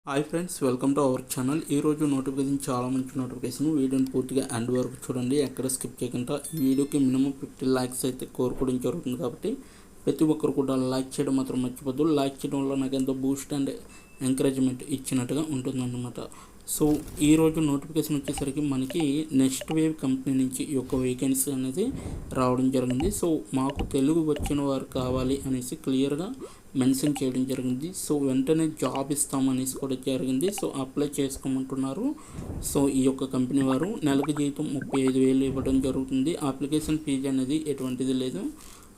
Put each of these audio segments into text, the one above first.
Hi friends, welcome to our channel. ఈరోజు notification చాలా మంచి నోటిఫికేషన్. వీడియోని పూర్తిగా ఎండ్ వరకు చూడండి, ఎక్కడ స్కిప్ చేయకుండా. ఈ వీడియోకి మినిమం 50 లైక్స్ అయితే కోరుకోవడం జరుగుతుంది కాబట్టి ప్రతి ఒక్కరు కూడా లైక్ చేయడం మాత్రం మర్చిపోద్దు. లైక్ చేయడం వల్ల నాకు ఎంతో బూస్ట్ అండ్ ఎంకరేజ్మెంట్ ఇచ్చినట్టుగా ఉంటుందన్నమాట. సో ఈరోజు నోటిఫికేషన్ వచ్చేసరికి మనకి నెక్స్ట్ వేవ్ కంపెనీ నుంచి ఈ యొక్క వేకెన్సీ అనేది రావడం జరిగింది. సో మాకు తెలుగు వచ్చిన వారు కావాలి అనేసి క్లియర్గా మెన్షన్ చేయడం జరిగింది. సో వెంటనే జాబ్ ఇస్తామనేసి కూడా జరిగింది. So apply చేసుకోమంటున్నారు. సో ఈ యొక్క కంపెనీ వారు నెలకు జీతం 35,000 ఇవ్వడం జరుగుతుంది. అప్లికేషన్ ఫీజు అనేది ఎటువంటిది లేదు.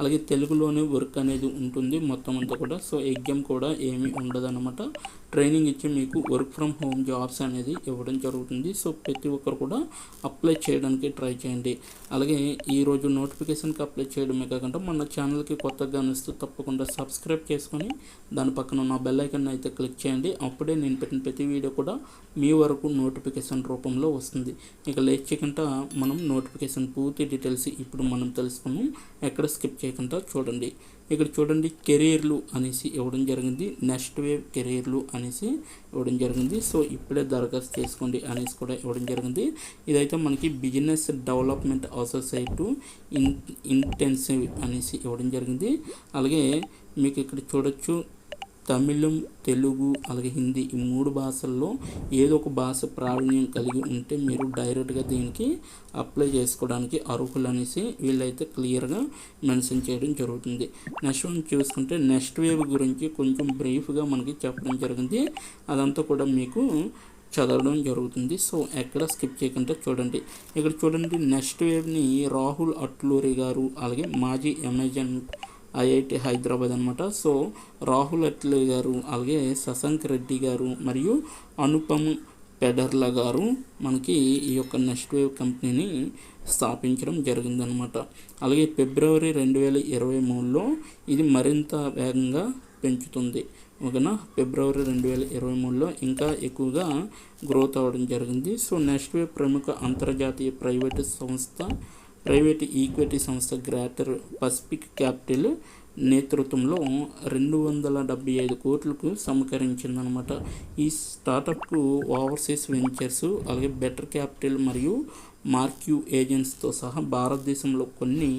అలాగే తెలుగులోనే వర్క్ అనేది ఉంటుంది మొత్తం అంతా కూడా. సో ఎగ్జామ్ కూడా ఏమీ ఉండదన్నమాట. ట్రైనింగ్ ఇచ్చి మీకు వర్క్ ఫ్రమ్ హోమ్ జాబ్స్ అనేది ఇవ్వడం జరుగుతుంది. సో ప్రతి ఒక్కరు కూడా అప్లై చేయడానికి ట్రై చేయండి. అలాగే ఈరోజు నోటిఫికేషన్కి అప్లై చేయడమే కాకుండా మన ఛానల్కి కొత్తగా అనిస్తూ తప్పకుండా సబ్స్క్రైబ్ చేసుకొని దాని పక్కన ఉన్న బెల్ ఐకాన్ అయితే క్లిక్ చేయండి. అప్పుడే నేను పెట్టిన ప్రతి వీడియో కూడా మీ వరకు నోటిఫికేషన్ రూపంలో వస్తుంది. ఇక లేట్ చేయకుండా మనం నోటిఫికేషన్ పూర్తి డీటెయిల్స్ ఇప్పుడు మనం తెలుసుకున్నాం. ఎక్కడ స్కిప్ చేయకుండా చూడండి. ఇక్కడ చూడండి, కెరీర్లు అనేసి ఇవ్వడం జరిగింది. నెక్స్ట్ వేవ్ కెరీర్లు అనేసి ఇవ్వడం జరిగింది. సో ఇప్పుడే దరఖాస్తు చేసుకోండి అనేసి కూడా ఇవ్వడం జరిగింది. ఇదైతే మనకి బిజినెస్ డెవలప్మెంట్ అసోసియేట్ ఇంటెన్సివ్ అనేసి ఇవ్వడం జరిగింది. అలాగే మీకు ఇక్కడ చూడొచ్చు, తమిళం, తెలుగు అలాగే హిందీ ఈ 3 భాషల్లో ఏదో ఒక భాష ప్రావీణ్యం కలిగి ఉంటే మీరు డైరెక్ట్గా దీనికి అప్లై చేసుకోవడానికి అర్హులు అనేసి వీళ్ళైతే క్లియర్గా మెన్షన్ చేయడం జరుగుతుంది. నెక్స్ట్ వన్ చూసుకుంటే నెక్స్ట్ వేవ్ గురించి కొంచెం బ్రీఫ్గా మనకి చెప్పడం జరిగింది. అదంతా కూడా మీకు చదవడం జరుగుతుంది. సో ఎక్కడ స్కిప్ చేయకుండా చూడండి. ఇక్కడ చూడండి, నెక్స్ట్ వేవ్ని రాహుల్ అట్లూరి గారు అలాగే మాజీ అమెజాన్ ఐఐటి హైదరాబాద్ అనమాట. సో రాహుల్ అట్లూరి గారు అలాగే శశాంక్ రెడ్డి గారు మరియు అనుపమ్ పెడర్ల గారు మనకి ఈ యొక్క నెక్స్ట్ వేవ్ కంపెనీని స్థాపించడం జరిగిందనమాట. అలాగే ఫిబ్రవరి 2023లో ఇది మరింత వేగంగా పెంచుతుంది. ఓకేనా, ఫిబ్రవరి 2023లో ఇంకా ఎక్కువగా గ్రోత్ అవ్వడం జరిగింది. సో నెక్స్ట్ వేవ్ ప్రముఖ అంతర్జాతీయ ప్రైవేట్ ఈక్విటీ సంస్థ గ్రేటర్ పసిఫిక్ క్యాపిటల్ నేతృత్వంలో 275 కోట్లకు సమకరించిందనమాట. ఈ స్టార్టప్కు ఓవర్సీస్ వెంచర్స్ అలాగే బెటర్ క్యాపిటల్ మరియు మార్క్యూ ఏజెన్సీతో సహా భారతదేశంలో కొన్ని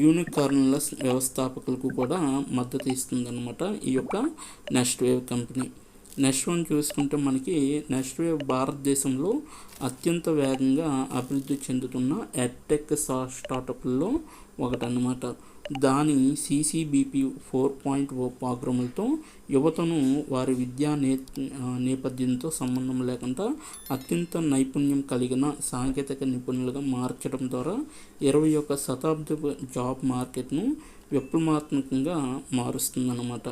యూనికార్న్ల వ్యవస్థాపకులకు కూడా మద్దతు ఇస్తుందన్నమాట ఈ యొక్క next wave company. Next one చూసుకుంటే మనకి నెక్స్ట్ వేవ్ భారతదేశంలో అత్యంత వేగంగా అభివృద్ధి చెందుతున్న ఎడ్టెక్ స్టార్టప్ల్లో ఒకటన్నమాట. దాని CCBP 4.0 ప్రోగ్రాములతో యువతను వారి విద్యా నేపథ్యంతో సంబంధం లేకుండా అత్యంత నైపుణ్యం కలిగిన సాంకేతిక నిపుణులుగా మార్చడం ద్వారా 21వ శతాబ్దపు జాబ్ మార్కెట్ను విప్లవాత్మకంగా మారుస్తుందన్నమాట.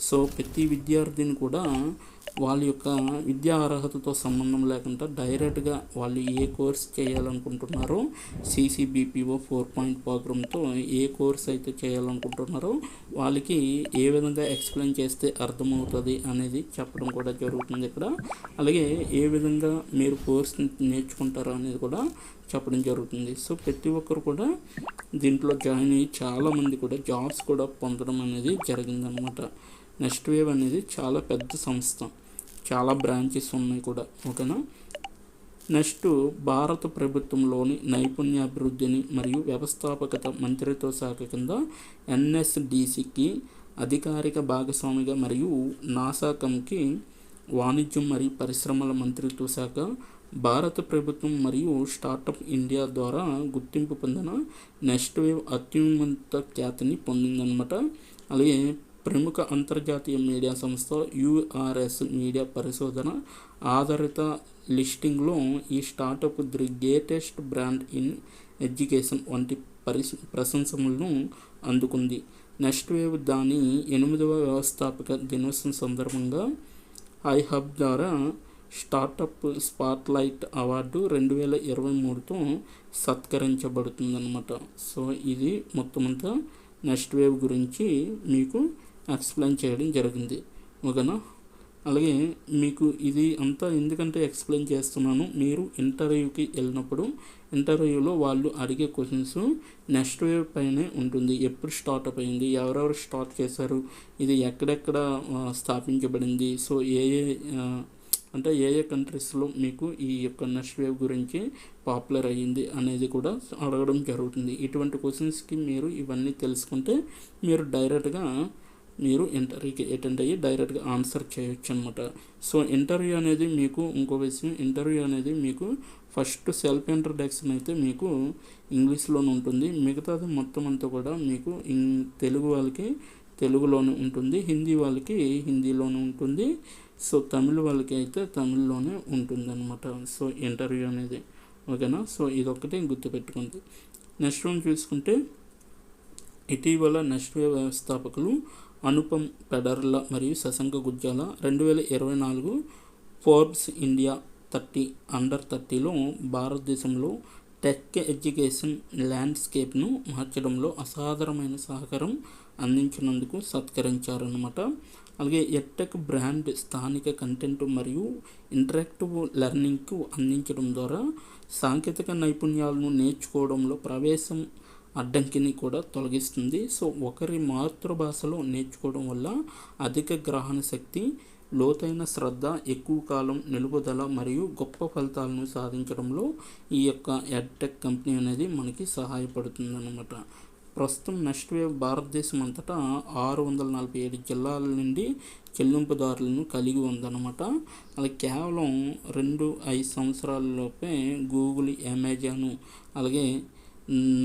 సో ప్రతి విద్యార్థిని కూడా వాళ్ళ యొక్క విద్యా అర్హతతో సంబంధం లేకుండా డైరెక్ట్గా వాళ్ళు ఏ కోర్స్ చేయాలనుకుంటున్నారో CCBPO 4.0 ప్రోగ్రామ్తో ఏ కోర్స్ అయితే చేయాలనుకుంటున్నారో వాళ్ళకి ఏ విధంగా ఎక్స్ప్లెయిన్ చేస్తే అర్థమవుతుంది అనేది చెప్పడం కూడా జరుగుతుంది ఇక్కడ. అలాగే ఏ విధంగా మీరు కోర్స్ నేర్చుకుంటారో అనేది కూడా చెప్పడం జరుగుతుంది. సో ప్రతి ఒక్కరు కూడా దీంట్లో జాయిన్ అయ్యి చాలామంది కూడా జాబ్స్ కూడా పొందడం అనేది జరిగిందనమాట. నెక్స్ట్ వేవ్ అనేది చాలా పెద్ద సంస్థ, చాలా బ్రాంచెస్ ఉన్నాయి కూడా. ఓకేనా. నెక్స్ట్, భారత ప్రభుత్వంలోని నైపుణ్యాభివృద్ధిని మరియు వ్యవస్థాపకత మంత్రిత్వ శాఖ కింద NSDCకి అధికారిక భాగస్వామిగా మరియు నాసాకంకి వాణిజ్యం మరియు పరిశ్రమల మంత్రిత్వ శాఖ, భారత ప్రభుత్వం మరియు స్టార్టప్ ఇండియా ద్వారా గుర్తింపు పొందిన నెక్స్ట్ వేవ్ అత్యున్నత ఖ్యాతిని పొందిందనమాట. అలాగే ప్రముఖ అంతర్జాతీయ మీడియా సంస్థ URS మీడియా పరిశోధన ఆధారిత లిస్టింగ్లో ఈ startup the greatest brand in education వంటి ప్రశంసలను అందుకుంది. నెక్స్ట్ వేవ్ దాని 8వ వ్యవస్థాపక దినోత్సవం సందర్భంగా ఐహబ్ ద్వారా స్టార్టప్ స్పాట్లైట్ అవార్డు 2023తో సత్కరించబడుతుందన్నమాట. సో ఇది మొత్తం అంతా నెక్స్ట్ వేవ్ గురించి మీకు ఎక్స్ప్లెయిన్ చేయడం జరిగింది. ఓకేనా. అలాగే మీకు ఇది అంతా ఎందుకంటే ఎక్స్ప్లెయిన్ చేస్తున్నాను, మీరు ఇంటర్వ్యూకి వెళ్ళినప్పుడు ఇంటర్వ్యూలో వాళ్ళు అడిగే క్వశ్చన్స్ నెక్స్ట్ వేవ్ పైనే ఉంటుంది. ఎప్పుడు స్టార్ట్అప్ అయింది, ఎవరెవరు స్టార్ట్ చేశారు, ఇది ఎక్కడెక్కడ స్థాపించబడింది, సో ఏ అంటే ఏ ఏ కంట్రీస్లో మీకు ఈ యొక్క నెక్స్ట్ వేవ్ గురించి పాపులర్ అయ్యింది అనేది కూడా అడగడం జరుగుతుంది. ఇటువంటి క్వశ్చన్స్కి మీరు ఇవన్నీ తెలుసుకుంటే మీరు డైరెక్ట్గా ఇంటర్వ్యూకి అటెండ్ అయ్యి డైరెక్ట్గా ఆన్సర్ చేయొచ్చు అనమాట. సో ఇంటర్వ్యూ అనేది మీకు ఇంకో విషయం, ఇంటర్వ్యూ అనేది మీకు ఫస్ట్ సెల్ఫ్ ఇంట్రడక్షన్ అయితే మీకు ఇంగ్లీష్లోనే ఉంటుంది. మిగతాది మొత్తం అంతా కూడా మీకు తెలుగు వాళ్ళకి తెలుగులోనే ఉంటుంది, హిందీ వాళ్ళకి హిందీలోనే ఉంటుంది, సో తమిళ వాళ్ళకి అయితే తమిళ్లోనే ఉంటుంది అనమాట. సో ఇంటర్వ్యూ అనేది ఓకేనా. సో ఇదొక్కటి గుర్తుపెట్టుకుంది. నెక్స్ట్ వన్ చూసుకుంటే ఇటీవల నెక్స్ట్ వేవ్ వ్యవస్థాపకులు అనుపమ్ పెడర్ల మరియు Shashank Gujjala 2024 Forbes India 30 under 30లో భారతదేశంలో టెక్ ఎడ్యుకేషన్ ల్యాండ్స్కేప్ను మార్చడంలో అసాధారణమైన సహకారం అందించినందుకు సత్కరించారన్నమాట. అలాగే ఎడ్టెక్ బ్రాండ్ స్థానిక కంటెంట్ మరియు ఇంటరాక్టివ్ లెర్నింగ్కు అందించడం ద్వారా సాంకేతిక నైపుణ్యాలను నేర్చుకోవడంలో ప్రవేశం అడ్డంకిని కూడా తొలగిస్తుంది. సో ఒకరి మాతృభాషలో నేర్చుకోవడం వల్ల అధిక గ్రహణ శక్తి, లోతైన శ్రద్ధ, ఎక్కువ కాలం నిలుపుదల మరియు గొప్ప ఫలితాలను సాధించడంలో ఈ యొక్క ఎడ్టెక్ కంపెనీ అనేది మనకి సహాయపడుతుంది అన్నమాట. ప్రస్తుతం నెక్స్ట్ వేవ్ భారతదేశం అంతటా 647 జిల్లాల నుండి చెల్లింపుదారులను కలిగి ఉందన్నమాట. అలాగే కేవలం 2-5 సంవత్సరాలలోపే గూగుల్, అమెజాన్, అలాగే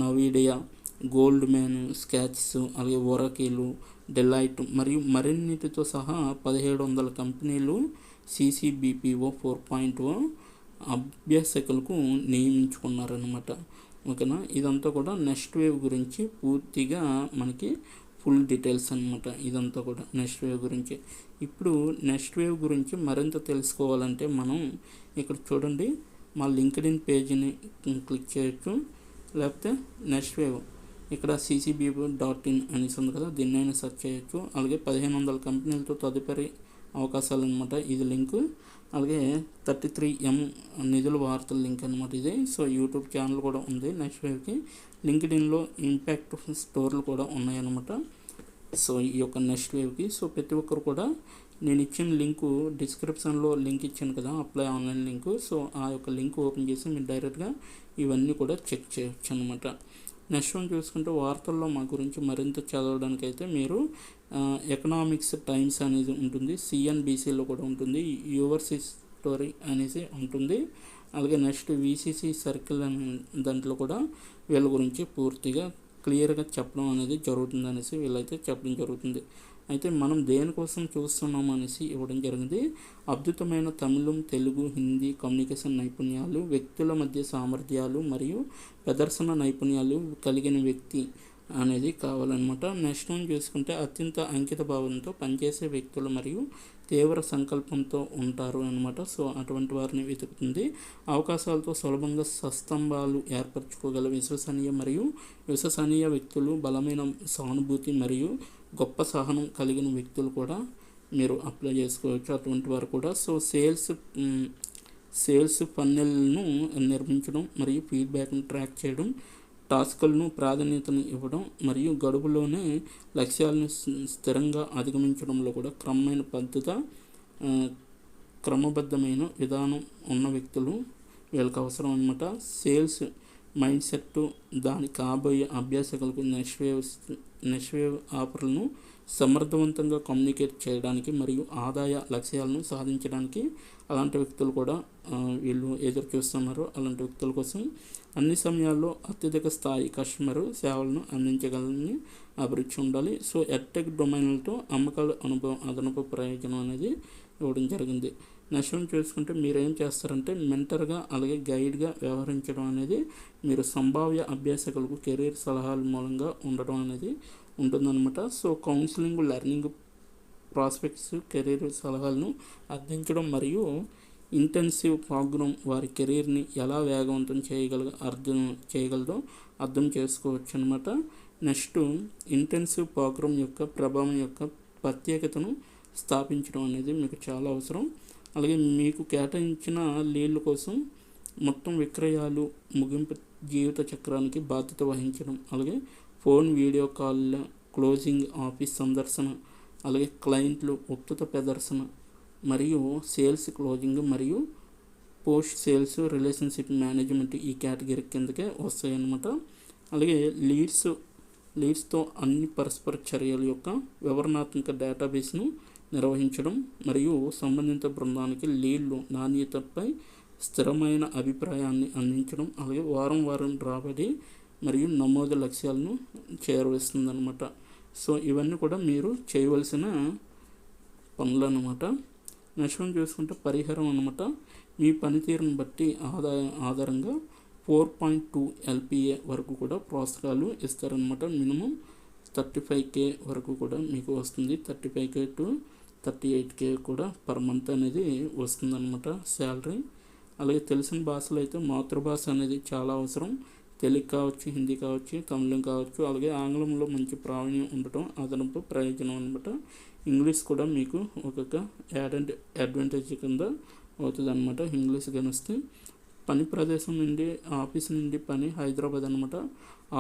నవీడియా, గోల్డ్ మ్యాన్, స్కాచెస్, అలాగే ఒరాకిల్, డెలైట్ మరియు మరిన్నిటితో సహా 1700 కంపెనీలు CCBPO 4.0 అభ్యాసకులకు నియమించుకున్నారనమాట. ఓకేనా. ఇదంతా కూడా నెక్స్ట్ వేవ్ గురించి పూర్తిగా మనకి ఫుల్ డీటెయిల్స్ అనమాట. ఇదంతా కూడా నెక్స్ట్ వేవ్ గురించి. ఇప్పుడు నెక్స్ట్ వేవ్ గురించి మరింత తెలుసుకోవాలంటే మనం ఇక్కడ చూడండి, మా లింక్డ్ఇన్ పేజీని క్లిక్ చేయొచ్చు, లేకపోతే నెక్స్ట్ వేవ్ ఇక్కడ CCBP.in అనేసి ఉంది కదా, దీన్నైనా సెర్చ్ చేయొచ్చు. అలాగే 1500 కంపెనీలతో తదుపరి అవకాశాలు అనమాట, ఇది లింకు. అలాగే 33M నిధుల వార్తల లింక్ అనమాట ఇది. సో యూట్యూబ్ ఛానల్ కూడా ఉంది నెక్స్ట్ వేవ్కి. లింక్డ్ఇన్లో ఇంపాక్ట్ స్టోర్లు కూడా ఉన్నాయన్నమాట. సో ఈ యొక్క నెక్స్ట్ వేవ్కి. సో ప్రతి ఒక్కరు కూడా నేను ఇచ్చిన లింకు డిస్క్రిప్షన్లో లింక్ ఇచ్చాను కదా, అప్లై ఆన్లైన్ లింకు. సో ఆ యొక్క లింక్ ఓపెన్ చేసి మీరు డైరెక్ట్గా ఇవన్నీ కూడా చెక్ చేయొచ్చు అనమాట. నెక్స్ట్ వన్ చూసుకుంటే వార్తల్లో మా గురించి మరింత చదవడానికి అయితే మీరు ఎకనామిక్స్ టైమ్స్ అనేది ఉంటుంది, CNBCలో కూడా ఉంటుంది, యువర్స్ స్టోరీ అనేసి ఉంటుంది. అలాగే నెక్స్ట్ VCC సర్కిల్ అనే దాంట్లో కూడా వీళ్ళ గురించి పూర్తిగా క్లియర్గా చెప్పడం అనేది జరుగుతుంది అనేసి వీళ్ళైతే చెప్పడం జరుగుతుంది. అయితే మనం దేనికోసం చూస్తున్నాం అనేసి ఇవ్వడం జరిగింది. అద్భుతమైన తమిళం, తెలుగు, హిందీ కమ్యూనికేషన్ నైపుణ్యాలు, వ్యక్తుల మధ్య సామర్థ్యాలు మరియు ప్రదర్శన నైపుణ్యాలు కలిగిన వ్యక్తి అనేది కావాలన్నమాట. నెక్స్ట్ వన్ చూసుకుంటే అత్యంత అంకిత భావంతో పనిచేసే వ్యక్తులు మరియు తీవ్ర సంకల్పంతో ఉంటారు అనమాట. సో అటువంటి వారిని వెతుకుతుంది. అవకాశాలతో సులభంగా సస్తంభాలు ఏర్పరచుకోగల విశ్వసనీయ వ్యక్తులు, బలమైన సానుభూతి మరియు గొప్ప సహనం కలిగిన వ్యక్తులు కూడా మీరు అప్లై చేసుకోవచ్చు, అటువంటి వారు కూడా. సో సేల్స్ ఫన్నెల్ను నిర్మించడం మరియు ఫీడ్బ్యాక్ను ట్రాక్ చేయడం, టాస్కులను ప్రాధాన్యతను ఇవ్వడం మరియు గడువులోనే లక్ష్యాలను స్థిరంగా అధిగమించడంలో కూడా క్రమబద్ధమైన విధానం ఉన్న వ్యక్తులు వీళ్ళకి అవసరం అనమాట. సేల్స్ మైండ్ సెట్ దాని కాబోయే అభ్యాసకులకు నెక్స్ట్ వేవ్ ఆఫర్లను సమర్థవంతంగా కమ్యూనికేట్ చేయడానికి మరియు ఆదాయ లక్ష్యాలను సాధించడానికి అలాంటి వ్యక్తులు కూడా వీళ్ళు ఎదురు చూస్తున్నారు. అలాంటి వ్యక్తుల కోసం అన్ని సమయాల్లో అత్యధిక స్థాయి కస్టమర్ సేవలను అందించగలని అభిరుచి ఉండాలి. సో ఎడ్టెక్ డొమైన్లతో అమ్మకాల అనుభవం అదనపు ప్రయోజనం అనేది ఇవ్వడం జరిగింది. నెక్స్ట్ చూసుకుంటే మీరు ఏం చేస్తారంటే మెంటర్గా అలాగే గైడ్గా వ్యవహరించడం అనేది మీరు సంభావ్య అభ్యాసకులకు కెరీర్ సలహాల మూలంగా ఉండడం అనేది ఉంటుందన్నమాట. So counselling, learning prospects, career సలహాలను అందించడం మరియు ఇంటెన్సివ్ ప్రోగ్రామ్ వారి కెరీర్ని ఎలా వేగవంతం చేయగలదో అర్థం చేసుకోవచ్చు అనమాట. నెక్స్ట్ ఇంటెన్సివ్ ప్రోగ్రామ్ యొక్క ప్రభావం యొక్క ప్రత్యేకతను స్థాపించడం అనేది మీకు చాలా అవసరం. అలాగే మీకు కేటాయించిన లీడ్ల కోసం మొత్తం విక్రయాలు ముగింపు జీవిత చక్రానికి బాధ్యత వహించడం, అలాగే phone, video call, closing, office సందర్శన, అలాగే క్లయింట్లు, ఉత్తత ప్రదర్శన, మరియు సేల్స్ క్లోజింగ్ మరియు పోస్ట్ సేల్స్ రిలేషన్షిప్ మేనేజ్మెంట్ ఈ కేటగిరీ కిందకే వస్తాయి అన్నమాట. అలాగే లీడ్స్తో అన్ని పరస్పర చర్యల యొక్క వివరణాత్మక డేటాబేస్ను నిర్వహించడం మరియు సంబంధిత బృందానికి లీడ్లు నాణ్యతపై స్థిరమైన అభిప్రాయాన్ని అందించడం, అలాగే వారం రాబడి మరియు నమోదు లక్ష్యాలను చేరవేస్తుందన్నమాట. సో ఇవన్నీ కూడా మీరు చేయవలసిన పనులు అన్నమాట. నెక్స్ట్ చూసుకుంటే పరిహారం అన్నమాట. మీ పనితీరును బట్టి ఆధారంగా 4.2 LPA వరకు కూడా ప్రోత్సాహాలు ఇస్తారనమాట. మినిమం 35K వరకు కూడా మీకు వస్తుంది. 35K to 38K కూడా పర్ మంత్ అనేది వస్తుందన్నమాట శాలరీ. అలాగే తెలిసిన భాషలు అయితే మాతృభాష అనేది చాలా అవసరం. తెలుగు కావచ్చు, హిందీ కావచ్చు, తమిళం కావచ్చు, అలాగే ఆంగ్లంలో మంచి ప్రావీణ్యం ఉండటం అదనపు ప్రయోజనం అనమాట. ఇంగ్లీష్ కూడా మీకు ఒక్కొక్క అడ్వాంటేజ్ కింద అవుతుంది అనమాట. ఇంగ్లీష్ కనిస్తే పని ప్రదేశం నుండి ఆఫీస్ నుండి పని హైదరాబాద్ అనమాట.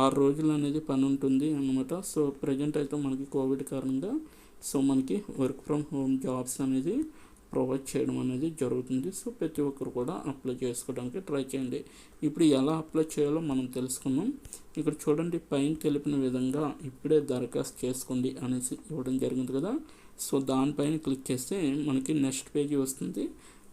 6 రోజులు అనేది పని ఉంటుంది అనమాట. సో ప్రజెంట్ అయితే మనకి కోవిడ్ కారణంగా సో మనకి వర్క్ ఫ్రమ్ హోమ్ జాబ్స్ అనేది ప్రొవైడ్ చేయడం అనేది జరుగుతుంది. సో ప్రతి ఒక్కరు కూడా అప్లై చేసుకోవడానికి ట్రై చేయండి. ఇప్పుడు ఎలా అప్లై చేయాలో మనం తెలుసుకుందాం. ఇక్కడ చూడండి, పైన తెలిపిన విధంగా ఇప్పుడే దరఖాస్తు చేసుకోండి అనేసి ఇవ్వడం జరిగింది కదా. సో దానిపైన క్లిక్ చేస్తే మనకి నెక్స్ట్ పేజీ వస్తుంది.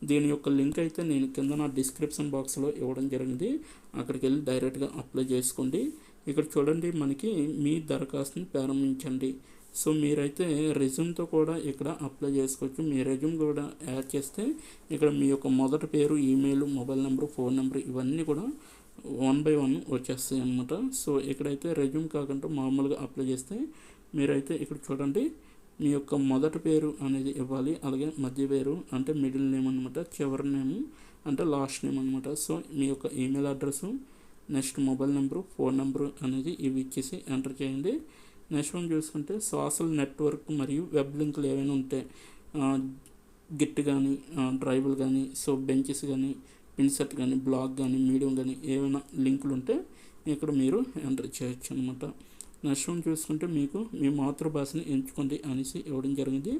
దీని యొక్క లింక్ అయితే నేను కింద నా డిస్క్రిప్షన్ బాక్స్లో ఇవ్వడం జరిగింది. అక్కడికి వెళ్ళి డైరెక్ట్గా అప్లై చేసుకోండి. ఇక్కడ చూడండి, మనకి మీ దరఖాస్తుని ప్రారంభించండి. సో మీరైతే రెజ్యూమ్తో కూడా ఇక్కడ అప్లై చేసుకోవచ్చు. మీ రెజ్యూమ్ కూడా యాడ్ చేస్తే ఇక్కడ మీ యొక్క మొదటి పేరు, email, mobile number, phone number ఇవన్నీ కూడా 1 by 1 వచ్చేస్తాయి అన్నమాట. సో ఇక్కడైతే రెజ్యూమ్ కాకుండా మామూలుగా అప్లై చేస్తే మీరైతే ఇక్కడ చూడండి, మీ యొక్క మొదటి పేరు అనేది ఇవ్వాలి. అలాగే మధ్య పేరు అంటే మిడిల్ నేమ్ అనమాట, చివరి నేమ్ అంటే లాస్ట్ నేమ్ అనమాట. సో మీ యొక్క email address, next mobile number, phone number అనేది ఇవి ఇచ్చేసి ఎంటర్ చేయండి. నెక్స్ట్ వన్ చూసుకుంటే సోషల్ నెట్వర్క్ మరియు వెబ్ లింకులు ఏవైనా ఉంటే గిట్ కానీ, డ్రైవ్లు కానీ, సో బెంచెస్ కానీ, పిన్సెట్ కానీ, బ్లాగ్ కానీ, మీడియం కానీ ఏమైనా లింకులు ఉంటే ఇక్కడ మీరు ఎంటర్ చేయొచ్చు అనమాట. నెక్స్ట్ వన్ చూసుకుంటే మీకు మీ మాతృభాషని ఎంచుకోండి అనేసి ఇవ్వడం జరిగింది.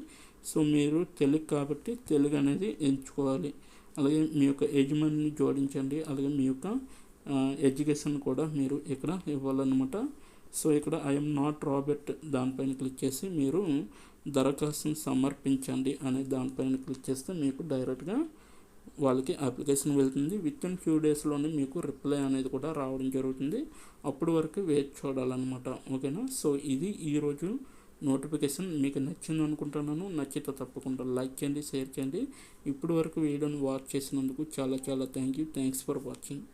సో మీరు తెలుగు కాబట్టి తెలుగు అనేది ఎంచుకోవాలి. అలాగే మీ యొక్క యజమానిని జోడించండి. అలాగే మీ యొక్క ఎడ్యుకేషన్ కూడా మీరు ఇక్కడ ఇవ్వాలన్నమాట. సో ఇక్కడ ఐఎమ్ నాట్ రాబర్ట్ దానిపైన క్లిక్ చేసి మీరు దరఖాస్తును సమర్పించండి అనే దానిపైన క్లిక్ చేస్తే మీకు డైరెక్ట్గా వాళ్ళకి అప్లికేషన్ వెళ్తుంది. విత్ ఇన్ ఫ్యూ డేస్లోనే మీకు రిప్లై అనేది కూడా రావడం జరుగుతుంది. అప్పటి వరకు వేచి చూడాలన్నమాట. ఓకేనా. సో ఇది ఈరోజు నోటిఫికేషన్. మీకు నచ్చింది అనుకుంటున్నాను. నచ్చితే తప్పకుండా లైక్ చేయండి, షేర్ చేయండి. ఇప్పటి వరకు వీడియోని వాచ్ చేసినందుకు చాలా థ్యాంక్స్ ఫర్ వాచింగ్.